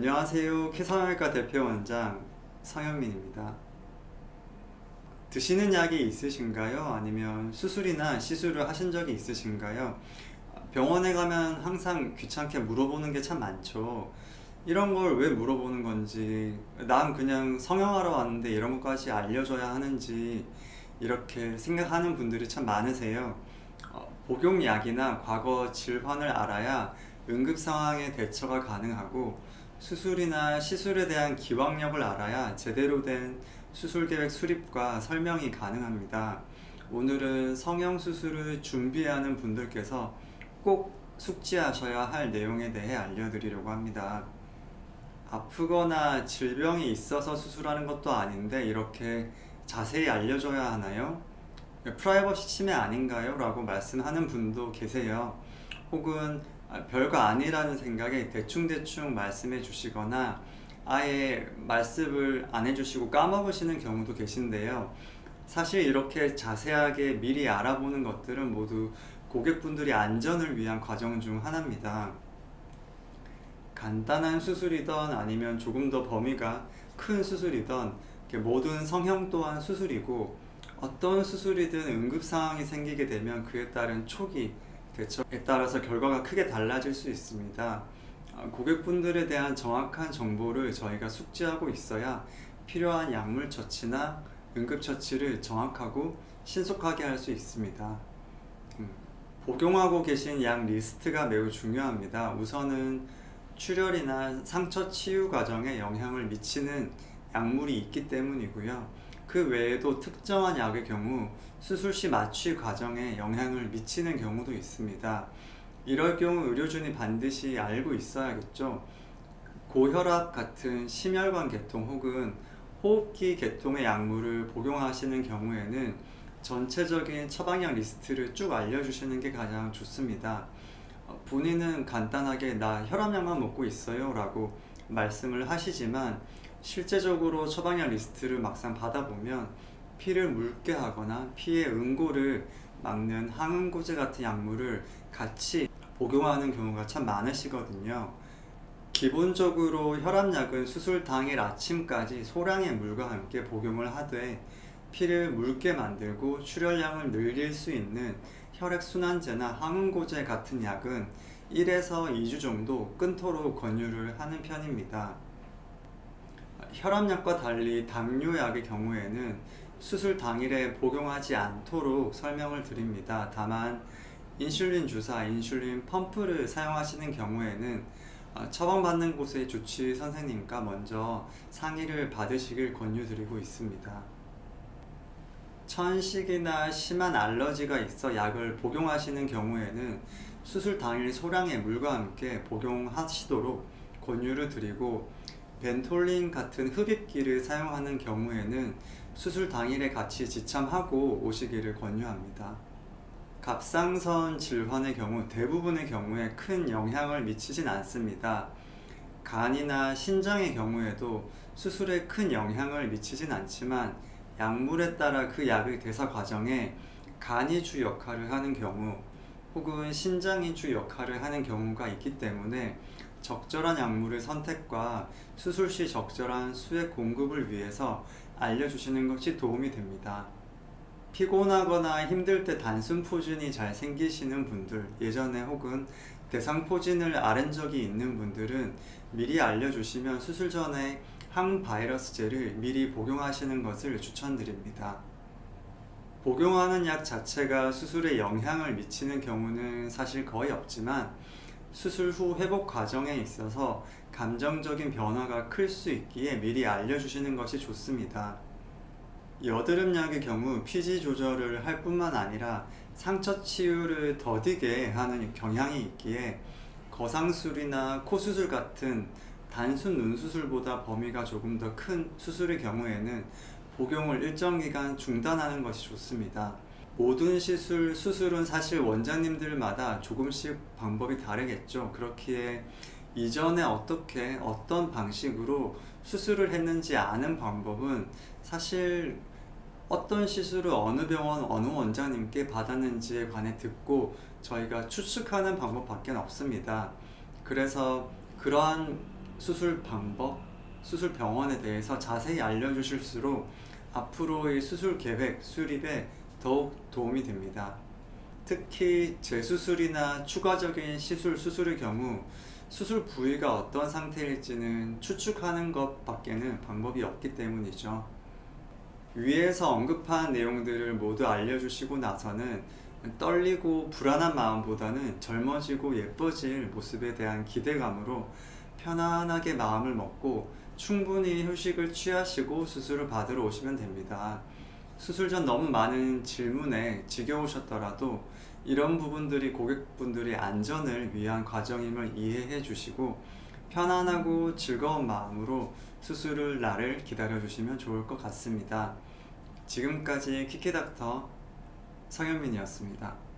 안녕하세요. 캐서널과 대표원장 성현민입니다. 드시는 약이 있으신가요? 아니면 수술이나 시술을 하신 적이 있으신가요? 병원에 가면 항상 귀찮게 물어보는 게 참 많죠. 이런 걸 왜 물어보는 건지, 난 그냥 성형하러 왔는데 이런 것까지 알려줘야 하는지, 이렇게 생각하는 분들이 참 많으세요. 복용약이나 과거 질환을 알아야 응급 상황에 대처가 가능하고, 수술이나 시술에 대한 기왕력을 알아야 제대로 된 수술 계획 수립과 설명이 가능합니다. 오늘은 성형 수술을 준비하는 분들께서 꼭 숙지하셔야 할 내용에 대해 알려드리려고 합니다. 아프거나 질병이 있어서 수술하는 것도 아닌데 이렇게 자세히 알려줘야 하나요? 프라이버시 침해 아닌가요? 라고 말씀하는 분도 계세요. 혹은 별거 아니라는 생각에 대충대충 말씀해 주시거나 아예 말씀을 안 해주시고 까먹으시는 경우도 계신데요. 사실 이렇게 자세하게 미리 알아보는 것들은 모두 고객분들의 안전을 위한 과정 중 하나입니다. 간단한 수술이든 아니면 조금 더 범위가 큰 수술이든 모든 성형 또한 수술이고, 어떤 수술이든 응급 상황이 생기게 되면 그에 따른 초기 대처에 따라서 결과가 크게 달라질 수 있습니다. 고객분들에 대한 정확한 정보를 저희가 숙지하고 있어야 필요한 약물 처치나 응급 처치를 정확하고 신속하게 할 수 있습니다. 복용하고 계신 약 리스트가 매우 중요합니다. 우선은 출혈이나 상처 치유 과정에 영향을 미치는 약물이 있기 때문이고요. 그 외에도 특정한 약의 경우 수술 시 마취 과정에 영향을 미치는 경우도 있습니다. 이럴 경우 의료진이 반드시 알고 있어야겠죠. 고혈압 같은 심혈관 계통 혹은 호흡기 계통의 약물을 복용하시는 경우에는 전체적인 처방약 리스트를 쭉 알려주시는 게 가장 좋습니다. 본인은 간단하게 나 혈압약만 먹고 있어요 라고 말씀을 하시지만, 실제적으로 처방약 리스트를 막상 받아보면 피를 묽게 하거나 피의 응고를 막는 항응고제 같은 약물을 같이 복용하는 경우가 참 많으시거든요. 기본적으로 혈압약은 수술 당일 아침까지 소량의 물과 함께 복용을 하되, 피를 묽게 만들고 출혈량을 늘릴 수 있는 혈액순환제나 항응고제 같은 약은 1에서 2주 정도 끊도록 권유를 하는 편입니다. 혈압약과 달리 당뇨약의 경우에는 수술 당일에 복용하지 않도록 설명을 드립니다. 다만 인슐린 주사, 인슐린 펌프를 사용하시는 경우에는 처방받는 곳의 주치의 선생님과 먼저 상의를 받으시길 권유드리고 있습니다. 천식이나 심한 알러지가 있어 약을 복용하시는 경우에는 수술 당일 소량의 물과 함께 복용하시도록 권유를 드리고, 벤톨린 같은 흡입기를 사용하는 경우에는 수술 당일에 같이 지참하고 오시기를 권유합니다. 갑상선 질환의 경우 대부분의 경우에 큰 영향을 미치진 않습니다. 간이나 신장의 경우에도 수술에 큰 영향을 미치진 않지만, 약물에 따라 그 약의 대사 과정에 간이 주 역할을 하는 경우 혹은 신장이 주 역할을 하는 경우가 있기 때문에 적절한 약물의 선택과 수술 시 적절한 수액 공급을 위해서 알려주시는 것이 도움이 됩니다. 피곤하거나 힘들 때 단순 포진이 잘 생기시는 분들, 예전에 혹은 대상 포진을 앓은 적이 있는 분들은 미리 알려주시면 수술 전에 항바이러스제를 미리 복용하시는 것을 추천드립니다. 복용하는 약 자체가 수술에 영향을 미치는 경우는 사실 거의 없지만, 수술 후 회복 과정에 있어서 감정적인 변화가 클 수 있기에 미리 알려주시는 것이 좋습니다. 여드름약의 경우 피지 조절을 할 뿐만 아니라 상처 치유를 더디게 하는 경향이 있기에 거상술이나 코수술 같은 단순 눈수술보다 범위가 조금 더 큰 수술의 경우에는 복용을 일정 기간 중단하는 것이 좋습니다. 모든 수술은 사실 원장님들마다 조금씩 방법이 다르겠죠. 그렇기에 이전에 어떻게 어떤 방식으로 수술을 했는지 아는 방법은 사실 어떤 시술을 어느 병원 어느 원장님께 받았는지에 관해 듣고 저희가 추측하는 방법밖에 없습니다. 그래서 그러한 수술 방법, 수술 병원에 대해서 자세히 알려주실수록 앞으로의 수술 계획, 수립에 더욱 도움이 됩니다. 특히 재수술이나 추가적인 수술의 경우 수술 부위가 어떤 상태일지는 추측하는 것밖에는 방법이 없기 때문이죠. 위에서 언급한 내용들을 모두 알려주시고 나서는 떨리고 불안한 마음보다는 젊어지고 예뻐질 모습에 대한 기대감으로 편안하게 마음을 먹고 충분히 휴식을 취하시고 수술을 받으러 오시면 됩니다. 수술 전 너무 많은 질문에 지겨우셨더라도 이런 부분들이 고객분들의 안전을 위한 과정임을 이해해 주시고 편안하고 즐거운 마음으로 수술을 날을 기다려 주시면 좋을 것 같습니다. 지금까지 키키닥터 성현민이었습니다.